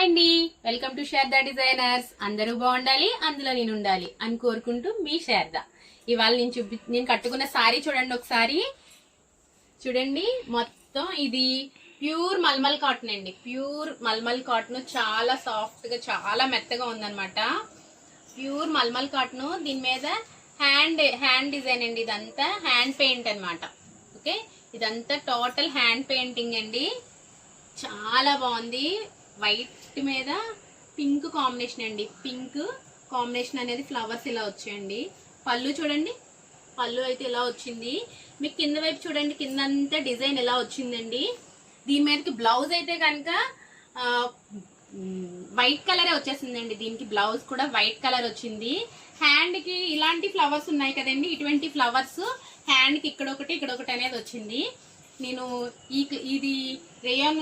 Hi అండి, welcome to Sharada designers. అందరూ బాగుండాలి, అందులో నేను ఉండాలి అని కోరుకుంటూ మీ శారద. ఇవాళ నేను కట్టుకున్న సారీ చూడండి. ఒకసారి చూడండి. మొత్తం ఇది ప్యూర్ మల్మల్ కాటన్ అండి. ప్యూర్ మల్మల్ కాటన్, చాలా సాఫ్ట్ గా చాలా మెత్తగా ఉందన్నమాట. Pure mulmul cotton. దీని మీద హ్యాండ్ డిజైన్ అండి. ఇదంతా హ్యాండ్ పెయింట్ అన్నమాట. ఓకే, ఇదంతా టోటల్ హ్యాండ్ పెయింటింగ్ అండి. చాలా బాగుంది. వైట్ మీద పింక్ కాంబినేషన్ అండి. పింక్ కాంబినేషన్ అనేది ఫ్లవర్స్ ఇలా వచ్చాయండి. పళ్ళు చూడండి, పళ్ళు అయితే ఇలా వచ్చింది. మీకు కింద వైపు చూడండి, కింద అంతా డిజైన్ ఎలా వచ్చిందండి. దీని మీదకి బ్లౌజ్ అయితే కనుక వైట్ కలరే వచ్చేసిందండి. దీనికి బ్లౌజ్ కూడా వైట్ కలర్ వచ్చింది. హ్యాండ్ కి ఇలాంటి ఫ్లవర్స్ ఉన్నాయి కదండి, ఇటువంటి ఫ్లవర్స్ హ్యాండ్ కి ఇక్కడొకటి అనేది వచ్చింది. నేను ఇది రేయాన్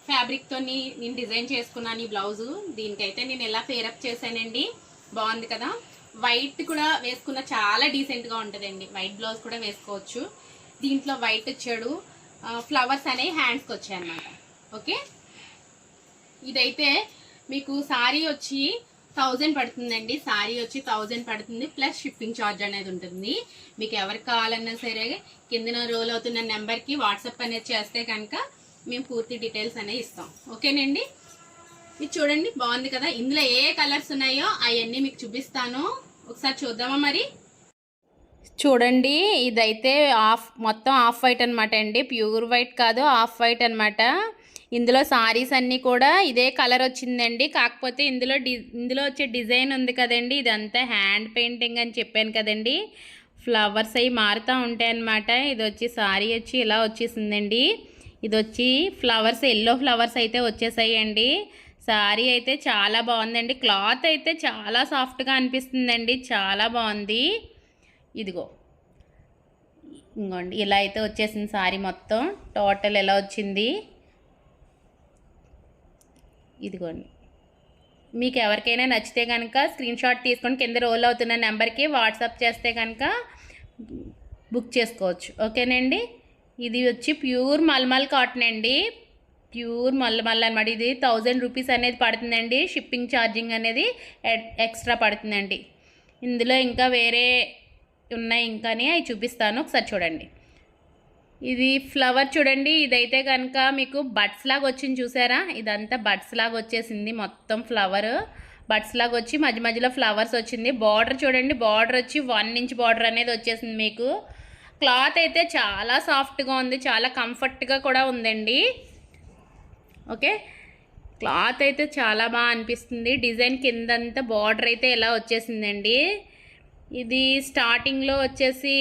ఫ్యాబ్రిక్ తోని నేను డిజైన్ చేసుకున్నాను ఈ బ్లౌజ్. దీనికైతే నేను ఎలా ఫేరప్ చేశానండి. బాగుంది కదా. వైట్ కూడా వేసుకున్న చాలా డీసెంట్ గా ఉంటదండి. వైట్ బ్లౌజ్ కూడా వేసుకోవచ్చు. దీంట్లో వైట్ వచ్చాడు, ఫ్లవర్స్ అనేవి హ్యాండ్స్ కి వచ్చాయి అన్నమాట. ఓకే, ఇదైతే మీకు సారీ వచ్చి 1000 పడుతుందండి. సారీ వచ్చి 1000 పడుతుంది, ప్లస్ షిప్పింగ్ ఛార్జ్ అనేది ఉంటుంది. మీకు ఎవరికి కావాలన్నా సరే కింద రోల్ అవుతున్న నెంబర్కి వాట్సాప్ అనేది చేస్తే కనుక మేము పూర్తి డీటెయిల్స్ అనేవి ఇస్తాం. ఓకేనండి. ఇది చూడండి, బాగుంది కదా. ఇందులో ఏ కలర్స్ ఉన్నాయో అవన్నీ మీకు చూపిస్తాను. ఒకసారి చూద్దామా మరి. చూడండి, ఇదైతే మొత్తం ఆఫ్ వైట్ అనమాట అండి. ప్యూర్ వైట్ కాదు, ఆఫ్ వైట్ అనమాట. ఇందులో సారీస్ అన్నీ కూడా ఇదే కలర్ వచ్చిందండి. కాకపోతే ఇందులో వచ్చే డిజైన్ ఉంది కదండి, ఇదంతా హ్యాండ్ పెయింటింగ్ అని చెప్పాను కదండి. ఫ్లవర్స్ అవి మారుతూ ఉంటాయి అన్నమాట. ఇది వచ్చి సారీ వచ్చి ఇలా వచ్చేసిందండి. ఇది వచ్చి ఫ్లవర్స్, ఎల్లో ఫ్లవర్స్ అయితే వచ్చేసాయండి. సారీ అయితే చాలా బాగుందండి. క్లాత్ అయితే చాలా సాఫ్ట్గా అనిపిస్తుందండి. చాలా బాగుంది. ఇదిగో ఇంకోండి, ఇలా అయితే వచ్చేసింది సారీ మొత్తం. టోటల్ ఎలా వచ్చింది ఇదిగోండి. మీకు ఎవరికైనా నచ్చితే కనుక స్క్రీన్ షాట్ తీసుకొని కింద రోల్ అవుతున్న నెంబర్కి వాట్సాప్ చేస్తే కనుక బుక్ చేసుకోవచ్చు. ఓకేనండి. ఇది వచ్చి ప్యూర్ మల్మల్ కాటన్ అండి. ప్యూర్ మల్మల్ అనమాట. ఇది 1000 రూపీస్ అనేది పడుతుందండి. షిప్పింగ్ ఛార్జింగ్ అనేది ఎక్స్ట్రా పడుతుందండి. ఇందులో ఇంకా వేరే ఉన్నాయి, ఇంకానే అవి చూపిస్తాను. ఒకసారి చూడండి. ఇది ఫ్లవర్ చూడండి. ఇదైతే కనుక మీకు బడ్స్ లాగా వచ్చింది, చూసారా. ఇదంతా బడ్స్ లాగా వచ్చేసింది. మొత్తం ఫ్లవర్ బడ్స్ లాగా వచ్చి మధ్య మధ్యలో ఫ్లవర్స్ వచ్చింది. బార్డర్ చూడండి, బార్డర్ వచ్చి 1 ఇంచ్ బార్డర్ అనేది వచ్చేసింది మీకు. క్లాత్ అయితే చాలా సాఫ్ట్గా ఉంది, చాలా కంఫర్ట్గా కూడా ఉందండి. ఓకే, క్లాత్ అయితే చాలా బాగా అనిపిస్తుంది. డిజైన్ కిందంతా బార్డర్ అయితే ఎలా వచ్చేసిందండి. ఇది స్టార్టింగ్లో వచ్చేసి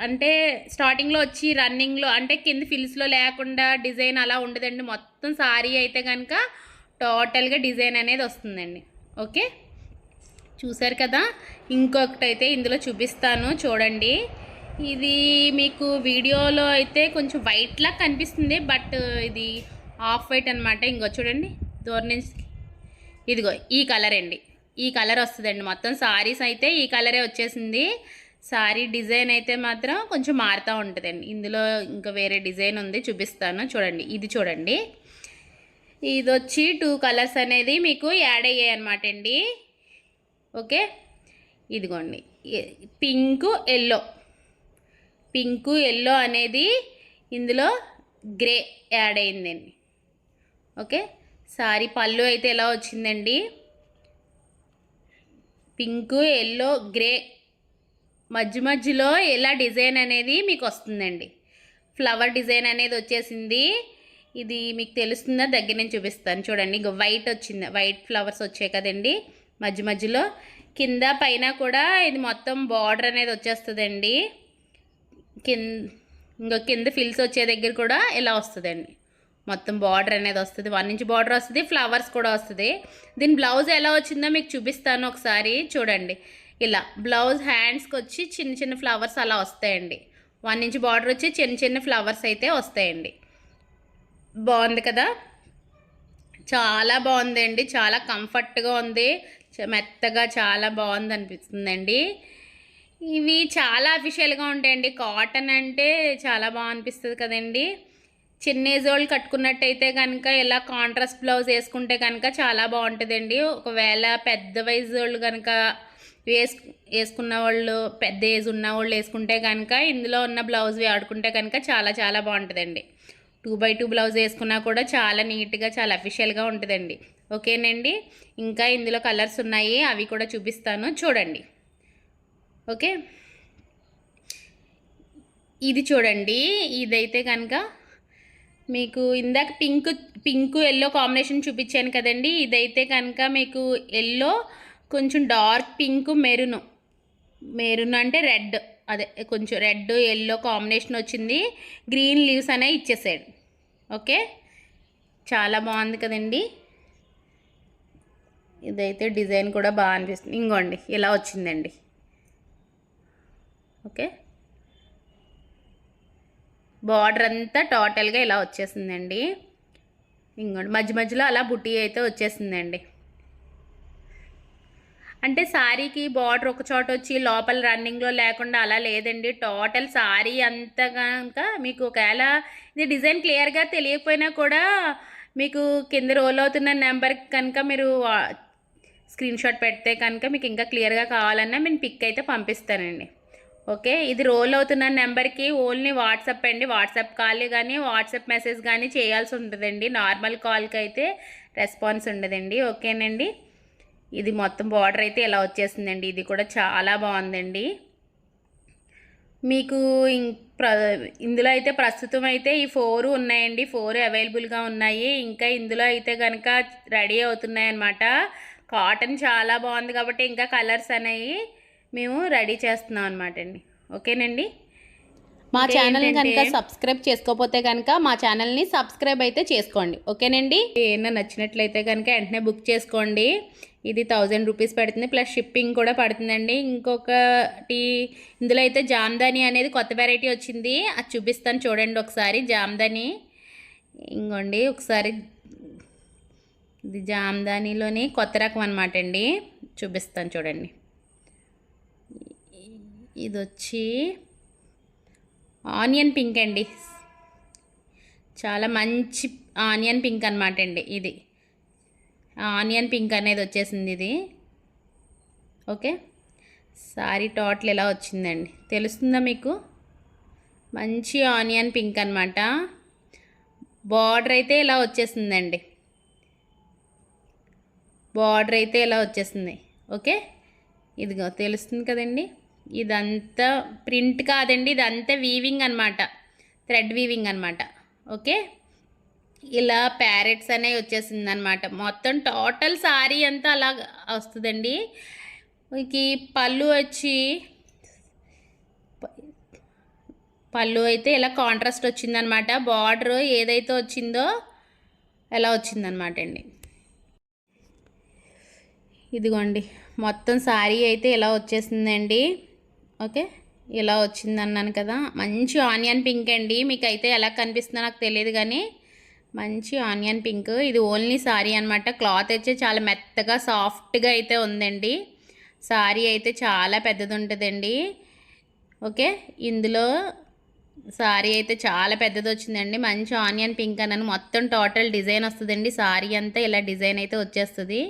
అంటే స్టార్టింగ్లో వచ్చి రన్నింగ్లో అంటే కింద ఫిల్స్లో లేకుండా డిజైన్ అలా ఉండదండి. మొత్తం సారీ అయితే కనుక టోటల్గా డిజైన్ అనేది వస్తుందండి. ఓకే, చూసారు కదా. ఇంకొకటి అయితే ఇందులో చూపిస్తాను చూడండి. ఇది మీకు వీడియోలో అయితే కొంచెం వైట్ లాగా కనిపిస్తుంది, బట్ ఇది ఆఫ్ వైట్ అనమాట. ఇంకో చూడండి, దూరం నుంచి ఇదిగో ఈ కలర్ అండి. ఈ కలర్ వస్తుందండి. మొత్తం సారీస్ అయితే ఈ కలరే వచ్చేసింది. సారీ డిజైన్ అయితే మాత్రం కొంచెం మారుతూ ఉంటుందండి. ఇందులో ఇంకా వేరే డిజైన్ ఉంది, చూపిస్తాను చూడండి. ఇది చూడండి, ఇది వచ్చి 2 కలర్స్ అనేది మీకు యాడ్ అయ్యాయి అనమాట అండి. ఓకే, ఇదిగోండి పింక్ ఎల్లో అనేది ఇందులో గ్రే యాడ్ అయిందండి. ఓకే, సారీ పళ్ళు అయితే ఎలా వచ్చిందండి. పింక్ ఎల్లో గ్రే మధ్యలో ఎలా డిజైన్ అనేది మీకు వస్తుందండి. ఫ్లవర్ డిజైన్ అనేది వచ్చేసింది. ఇది మీకు తెలుస్తుందా, దగ్గర నుంచి చూపిస్తాను చూడండి. ఇంక వైట్ వచ్చింది, వైట్ ఫ్లవర్స్ వచ్చాయి కదండి మధ్యలో. కింద పైన కూడా ఇది మొత్తం బార్డర్ అనేది వచ్చేస్తుందండి. కింద ఫిల్స్ వచ్చే దగ్గర కూడా ఇలా వస్తుందండి. మొత్తం బార్డర్ అనేది వస్తుంది. 1 ఇంచ్ బార్డర్ వస్తుంది, ఫ్లవర్స్ కూడా వస్తుంది. దీని బ్లౌజ్ ఎలా వచ్చిందో మీకు చూపిస్తాను ఒకసారి చూడండి. ఇలా బ్లౌజ్ హ్యాండ్స్కి వచ్చి చిన్న చిన్న ఫ్లవర్స్ అలా వస్తాయండి. 1 ఇంచ్ బార్డర్ వచ్చి చిన్న చిన్న ఫ్లవర్స్ అయితే వస్తాయండి. బాగుంది కదా. చాలా బాగుందండి. చాలా కంఫర్ట్గా ఉంది, మెత్తగా చాలా బాగుంది అనిపిస్తుందండి. ఇవి చాలా అఫిషియల్గా ఉంటాయండి. కాటన్ అంటే చాలా బాగా అనిపిస్తుంది కదండి. చిన్న ఏజ్ వాళ్ళు కట్టుకున్నట్టయితే కనుక ఇలా కాంట్రాస్ట్ బ్లౌజ్ వేసుకుంటే కనుక చాలా బాగుంటుందండి. ఒకవేళ పెద్ద వయసు వాళ్ళు కనుక వేసుకున్న వాళ్ళు, పెద్ద ఏజ్ ఉన్న వాళ్ళు వేసుకుంటే కనుక ఇందులో ఉన్న బ్లౌజ్ వాడుకుంటే కనుక చాలా చాలా బాగుంటుందండి. 2x2 బ్లౌజ్ వేసుకున్నా కూడా చాలా నీట్గా, చాలా అఫిషియల్గా ఉంటుందండి. ఓకేనండి. ఇంకా ఇందులో కలర్స్ ఉన్నాయి, అవి కూడా చూపిస్తాను చూడండి. ఓకే, ఇది చూడండి. ఇదైతే కనుక మీకు ఇందాక పింక్ ఎల్లో కాంబినేషన్ చూపించాను కదండి. ఇదైతే కనుక మీకు ఎల్లో, కొంచెం డార్క్ పింక్, మెరూన్ అంటే రెడ్, అదే కొంచెం రెడ్ ఎల్లో కాంబినేషన్ వచ్చింది. గ్రీన్ లీవ్స్ అనేవి ఇచ్చేసాడు. ఓకే, చాలా బాగుంది కదండి. ఇదైతే డిజైన్ కూడా బాగా అనిపిస్తుంది. ఇంకోండి ఇలా వచ్చిందండి. ఓకే, బార్డర్ అంతా టోటల్గా ఇలా వచ్చేసిందండి. ఇంకోండి మధ్య మధ్యలో అలా బుట్టి అయితే వచ్చేసిందండి. అంటే శారీకి బార్డర్ ఒక చోట వచ్చి లోపల రన్నింగ్లో లేకుండా అలా లేదండి. టోటల్ శారీ అంతా కనుక మీకు ఒకవేళ ఇది డిజైన్ క్లియర్గా తెలియకపోయినా కూడా మీకు కింద రోల్ అవుతున్న నెంబర్కి కనుక మీరు స్క్రీన్ షాట్ పెడితే కనుక మీకు ఇంకా క్లియర్గా కావాలన్నా నేను పిక్ అయితే పంపిస్తానండి. ఓకే, ఇది రోల్ అవుతున్న నెంబర్కి ఓన్లీ వాట్సాప్ అండి. వాట్సాప్ కాల్ కానీ వాట్సాప్ మెసేజ్ కానీ చేయాల్సి ఉంటుందండి. నార్మల్ కాల్కి అయితే రెస్పాన్స్ ఉండదండి. ఓకేనండి. ఇది మొత్తం బార్డర్ అయితే ఇలా వచ్చేసిందండి. ఇది కూడా చాలా బాగుందండి. మీకు ఇందులో అయితే ప్రస్తుతం అయితే ఈ 4 ఉన్నాయండి. 4 అవైలబుల్గా ఉన్నాయి. ఇంకా ఇందులో అయితే కనుక రెడీ అవుతున్నాయి అన్నమాట. కాటన్ చాలా బాగుంది కాబట్టి ఇంకా కలర్స్ అనేవి మేము రెడీ చేస్తున్నాం అనమాట అండి. ఓకేనండి. మా ఛానల్ని కనుక సబ్స్క్రైబ్ చేసుకోకపోతే కనుక మా ఛానల్ని సబ్స్క్రైబ్ అయితే చేసుకోండి. ఓకేనండి. ఏమైనా నచ్చినట్లయితే కనుక వెంటనే బుక్ చేసుకోండి. ఇది 1000 రూపీస్ పడుతుంది, ప్లస్ షిప్పింగ్ కూడా పడుతుందండి. ఇంకొకటి ఇందులో అయితే జామ్దాని అనేది కొత్త వెరైటీ వచ్చింది, అది చూపిస్తాను చూడండి ఒకసారి. జామ్దాని ఇంకోండి ఒకసారి, ఇది జామ్దానిలోని కొత్త రకం అనమాట అండి. చూపిస్తాను చూడండి. ఇది వచ్చి ఆనియన్ పింక్ అండి. చాలా మంచి ఆనియన్ పింక్ అనమాట అండి. ఇది ఆనియన్ పింక్ అనేది వచ్చేసింది ఇది. ఓకే, సారీ టోటల్ ఇలా వచ్చిందండి. తెలుస్తుందా మీకు? మంచి ఆనియన్ పింక్ అనమాట. బార్డర్ అయితే ఇలా వచ్చేసిందండి. బార్డర్ అయితే ఇలా వచ్చేసింది. ఓకే, ఇదిగో తెలుస్తుంది కదండి. ఇదంతా ప్రింట్ కాదండి, ఇదంతా వీవింగ్ అనమాట, థ్రెడ్ వీవింగ్ అనమాట. ఓకే, ఇలా ప్యారెట్స్ అనేవి వచ్చేసింది అనమాట. మొత్తం టోటల్ శారీ అంతా అలా వస్తుందండి. ఈ పళ్ళు అయితే ఇలా కాంట్రాస్ట్ వచ్చిందనమాట. బార్డర్ ఏదైతే వచ్చిందో ఎలా వచ్చిందనమాట అండి. ఇదిగోండి మొత్తం శారీ అయితే ఇలా వచ్చేసిందండి. ఓకే, ఇలా వచ్చింది అన్నాను కదా. మంచి ఆనియన్ పింక్ అండి. మీకు అయితే ఎలా కనిపిస్తుందో నాకు తెలియదు కానీ మంచి ఆనియన్ పింక్. ఇది ఓన్లీ శారీ అనమాట. క్లాత్ అయితే చాలా మెత్తగా సాఫ్ట్గా అయితే ఉందండి. శారీ అయితే చాలా పెద్దది ఉంటుందండి. ఓకే, ఇందులో శారీ అయితే చాలా పెద్దది వచ్చిందండి. మంచి ఆనియన్ పింక్ అన్నాను. మొత్తం టోటల్ డిజైన్ వస్తుందండి. శారీ అంతా ఇలా డిజైన్ అయితే వచ్చేస్తుంది.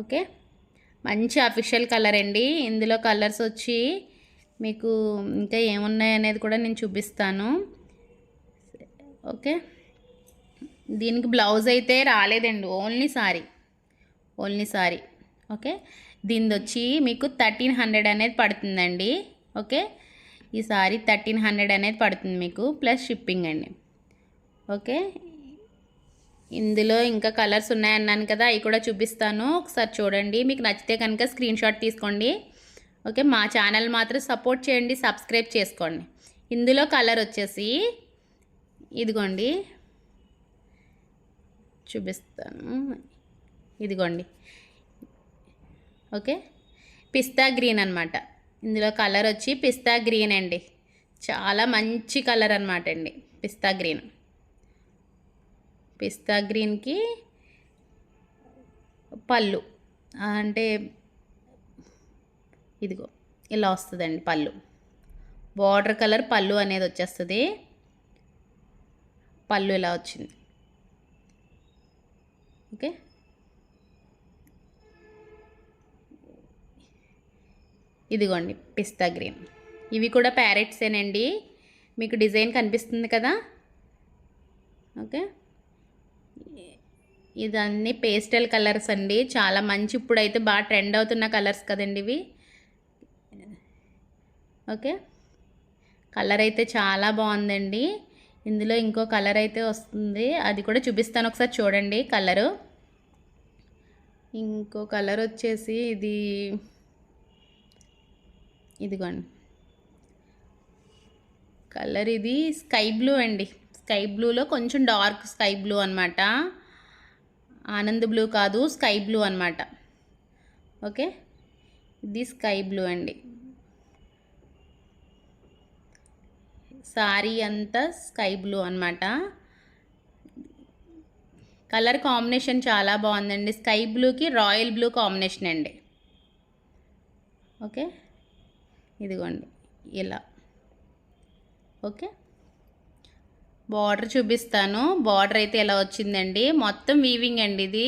ఓకే, మంచి అఫిషియల్ కలర్ అండి. ఇందులో కలర్స్ వచ్చి మీకు ఇంకా ఏమున్నాయి అనేది కూడా నేను చూపిస్తాను. ఓకే, దీనికి బ్లౌజ్ అయితే రాలేదండి, ఓన్లీ సారీ. ఓకే, దీనిది వచ్చి మీకు 1300 అనేది పడుతుందండి. ఓకే, ఈ సారీ 1300 అనేది పడుతుంది మీకు, ప్లస్ షిప్పింగ్ అండి. ఓకే, ఇందులో ఇంకా కలర్స్ ఉన్నాయన్నాను కదా, అవి కూడా చూపిస్తాను, ఒకసారి చూడండి. మీకు నచ్చితే కనుక స్క్రీన్ షాట్ తీసుకోండి. ఓకే, మా ఛానల్ మాత్రం సపోర్ట్ చేయండి, సబ్స్క్రైబ్ చేసుకోండి. ఇందులో కలర్ వచ్చేసి ఇదిగోండి చూపిస్తాను. ఇదిగోండి. ఓకే, పిస్తా గ్రీన్ అనమాట. ఇందులో కలర్ వచ్చి పిస్తా గ్రీన్ అండి. చాలా మంచి కలర్ అనమాట అండి పిస్తా గ్రీన్కి పళ్ళు అంటే ఇదిగో ఇలా వస్తుందండి. పళ్ళు బార్డర్ కలర్ పళ్ళు అనేది వచ్చేస్తుంది. పళ్ళు ఇలా వచ్చింది. ఓకే, ఇదిగోండి పిస్తా గ్రీన్. ఇవి కూడా ప్యారెట్సేనండి. మీకు డిజైన్ కనిపిస్తుంది కదా. ఓకే, ఇదన్నీ పేస్టల్ కలర్స్ అండి, చాలా మంచి, ఇప్పుడైతే బాగా ట్రెండ్ అవుతున్న కలర్స్ కదండి ఇవి. ఓకే, కలర్ అయితే చాలా బాగుందండి. ఇందులో ఇంకో కలర్ అయితే వస్తుంది, అది కూడా చూపిస్తాను, ఒకసారి చూడండి కలరు. ఇంకో కలర్ వచ్చేసి ఇదిగోండి కలర్, ఇది స్కై బ్లూ అండి. స్కై బ్లూలో కొంచెం డార్క్ స్కై బ్లూ అనమాట. ఆనంద్ బ్లూ కాదు, స్కై బ్లూ అనమాట. ఓకే, ఇది స్కై బ్లూ అండి. సారీ అంతా స్కై బ్లూ అనమాట. కలర్ కాంబినేషన్ చాలా బాగుందండి. స్కై బ్లూకి రాయల్ బ్లూ కాంబినేషన్ అండి. ఓకే, ఇదిగోండి ఇలా. ఓకే, బార్డర్ చూపిస్తాను. బార్డర్ అయితే ఎలా వచ్చిందండి, మొత్తం వీవింగ్ అండి, ఇది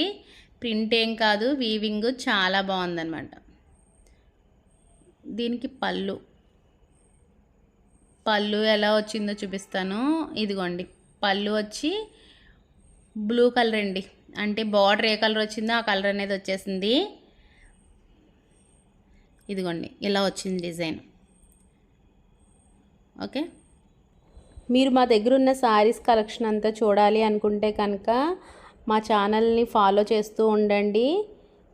ప్రింట్ ఏం కాదు, వీవింగ్ చాలా బాగుందన్నమాట. దీనికి పళ్ళు ఎలా వచ్చిందో చూపిస్తాను. ఇదిగోండి పళ్ళు వచ్చి బ్లూ కలర్ అండి, అంటే బార్డర్ ఏ కలర్ వచ్చిందో ఆ కలర్ అనేది వచ్చేసింది. ఇదిగోండి ఇలా వచ్చింది డిజైన్. ఓకే, మీరు మా దగ్గర ఉన్న శారీస్ కలెక్షన్ అంతా చూడాలి అనుకుంటే కనుక మా ఛానల్ని ఫాలో చేస్తూ ఉండండి.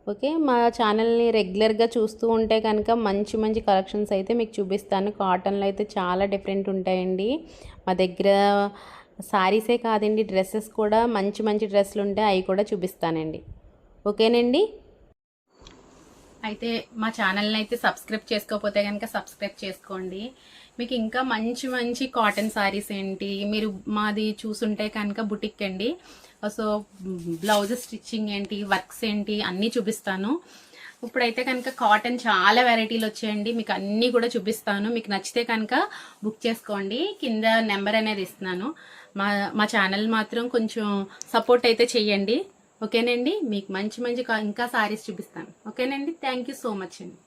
ఓకే, మా ఛానల్ని రెగ్యులర్గా చూస్తూ ఉంటే కనుక మంచి మంచి కలెక్షన్స్ అయితే మీకు చూపిస్తాను. కాటన్లో అయితే చాలా డిఫరెంట్ ఉంటాయండి మా దగ్గర. శారీసే కాదండి, డ్రెస్సెస్ కూడా మంచి మంచి డ్రెస్సులు ఉంటాయి, అవి కూడా చూపిస్తానండి. ఓకేనండి, అయితే మా ఛానల్ని అయితే సబ్స్క్రైబ్ చేసుకోకపోతే కనుక సబ్స్క్రైబ్ చేసుకోండి. మీకు ఇంకా మంచి మంచి కాటన్ శారీస్ ఏంటి, మీరు మాది చూసుంటే కనుక బుటిక్ అండి. సో బ్లౌజ్ స్టిచ్చింగ్ ఏంటి, వర్క్స్ ఏంటి అన్నీ చూపిస్తాను. ఇప్పుడైతే కనుక కాటన్ చాలా వెరైటీలు వచ్చాయండి, మీకు అన్నీ కూడా చూపిస్తాను. మీకు నచ్చితే కనుక బుక్ చేసుకోండి, కింద నెంబర్ అనేది ఇస్తున్నాను. మా ఛానల్ మాత్రం కొంచెం సపోర్ట్ అయితే చెయ్యండి. ఓకేనండి, మీకు మంచి మంచి ఇంకా శారీస్ చూపిస్తాను. ఓకేనండి, థ్యాంక్ యూ సో మచ్ అండి.